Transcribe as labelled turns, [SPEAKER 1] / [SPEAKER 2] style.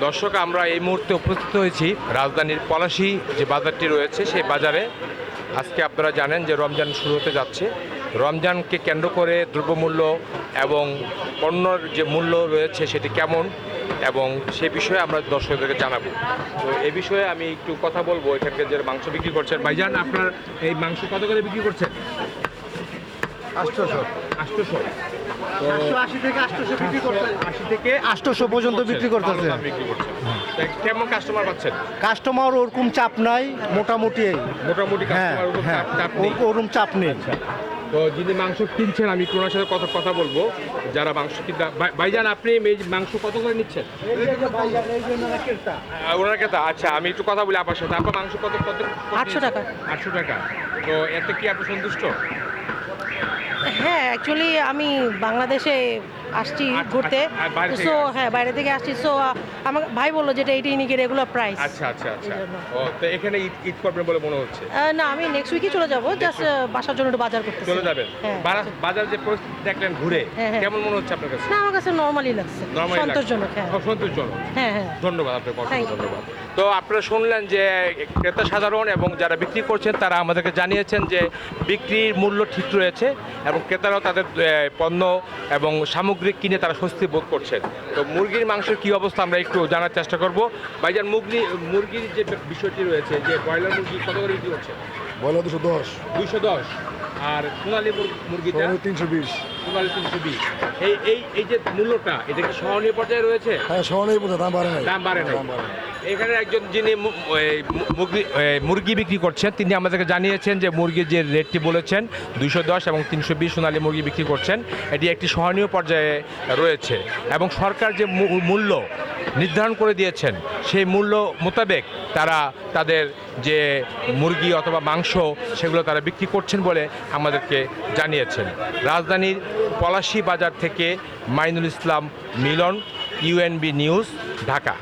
[SPEAKER 1] দর্শক, আমরা এই মুহূর্তে উপস্থিত হয়েছি রাজধানীর পলাশী যে বাজারটি রয়েছে সেই বাজারে। আজকে আপনারা জানেন যে রমজান শুরু হতে যাচ্ছে। রমজানকে কেন্দ্র করে দ্রব্যমূল্য এবং পণ্যর যে মূল্য রয়েছে সেটি কেমন এবং সে বিষয়ে আমরা দর্শকদেরকে জানাবো। তো এই বিষয়ে আমি একটু কথা বলবো। এখানকার যে মাংস বিক্রি করছেন, ভাইজান আপনার এই মাংস কত করে বিক্রি করছেন?
[SPEAKER 2] 800
[SPEAKER 1] 800। তো
[SPEAKER 2] 880 থেকে 800 বিক্রি করতে
[SPEAKER 1] 80 থেকে
[SPEAKER 2] 800 পর্যন্ত বিক্রি করতেছে।
[SPEAKER 1] ভালো দাম বিক্রি করছেন। তো কেমন কাস্টমার পাচ্ছেন?
[SPEAKER 2] কাস্টমার ওরকম চাপ নাই, মোটামুটি এই।
[SPEAKER 1] মোটামুটি
[SPEAKER 2] হ্যাঁ
[SPEAKER 1] কাস্টমার ওরকম
[SPEAKER 2] হ্যাঁ
[SPEAKER 1] চাপ নেই।
[SPEAKER 2] ওরকম চাপ নেই।
[SPEAKER 1] তো যিনি মাংস কিনছেন আমি ওনার সাথে কথা বলবো, যারা মাংস কিনতে। ভাইজান আপনি এই মাংস কত করে নিচ্ছেন? ওনার কথা। আচ্ছা, আমি একটু কথা বলি আপনার সাথে। আপনার মাংস কত
[SPEAKER 3] 800 টাকা।
[SPEAKER 1] 800 টাকা। তো এতে কি আপনি সন্তুষ্ট?
[SPEAKER 3] হ্যাঁ, অ্যাকচুয়ালি আমি বাংলাদেশে আসছি ঘুরতে।
[SPEAKER 1] বাইরে থেকে
[SPEAKER 3] সো হ্যাঁ, বাইরে থেকে আসছি। সো আমার ভাই বললো যেটা এইটাই নাকি রেগুলার প্রাইস।
[SPEAKER 1] আচ্ছা আচ্ছা আচ্ছা।
[SPEAKER 3] এই জন্য।
[SPEAKER 1] ও, তো এখানে ঈদ করবেন বলে মনে হচ্ছে।
[SPEAKER 3] না, আমি নেক্সট উইকই চলে যাবো, জাস্ট বাসার জন্য একটু বাজার করতে।
[SPEAKER 1] চলে যাবেন?
[SPEAKER 3] হ্যাঁ।
[SPEAKER 1] বাজার যে পরিস্থিতি দেখলেন ঘুরে,
[SPEAKER 3] হ্যাঁ, হ্যাঁ।
[SPEAKER 1] কেমন মনে হচ্ছে আপনার কাছে?
[SPEAKER 3] না, আমার কাছে নর্মালি লাগছে,
[SPEAKER 1] Normally লাগছে?
[SPEAKER 3] সন্তোষজনক। হ্যাঁ
[SPEAKER 1] সন্তোষজনক।
[SPEAKER 3] হ্যাঁ হ্যাঁ।
[SPEAKER 1] ধন্যবাদ আপনাকে,
[SPEAKER 3] Thank
[SPEAKER 1] অসংখ্য
[SPEAKER 3] you.
[SPEAKER 1] ধন্যবাদ। তো আপনারা শুনলেন যে ক্রেতা সাধারণ এবং যারা বিক্রি করছেন তারা আমাদেরকে জানিয়েছেন যে বিক্রির মূল্য ঠিক রয়েছে এবং ক্রেতারাও তাদের পণ্য এবং সামগ্রিক কিনে তারা স্বস্তি বোধ করছেন। তো মুরগির মাংসের কী অবস্থা আমরা একটু জানার চেষ্টা করব। ভাইজান, মুরগির যে বিষয়টি রয়েছে, যে ব্রয়লার মুরগি কত করে বিক্রি করছে?
[SPEAKER 2] বলো 210,
[SPEAKER 1] 210। আর সোনালী মুরগিটা?
[SPEAKER 2] 320।
[SPEAKER 1] সোনালী 320। এই যে মূল্যটা, এটা কি সহনীয় পর্যায়ে রয়েছে?
[SPEAKER 2] হ্যাঁ, সহনেই বোঝা, দাম বাড়ে নাই।
[SPEAKER 1] দাম বাড়ে নাই। এখানে একজন যিনি মুরগি বিক্রি করছেন তিনি আমাদেরকে জানিয়েছেন যে মুরগির যে রেটটি বলেছেন 210 এবং 320 সোনালী মুরগি বিক্রি করছেন, এটি একটি সহনীয় পর্যায়ে রয়েছে এবং সরকার যে মূল্য নির্ধারণ করে দিয়েছেন সেই মূল্য মোতাবেক তারা তাদের যে মুরগি অথবা মাংস সেগুলো তারা বিক্রি করছেন বলে আমাদেরকে জানিয়েছেন। রাজধানীর পলাশী বাজার থেকে মাইনুল ইসলাম মিলন, UNB নিউজ, ঢাকা।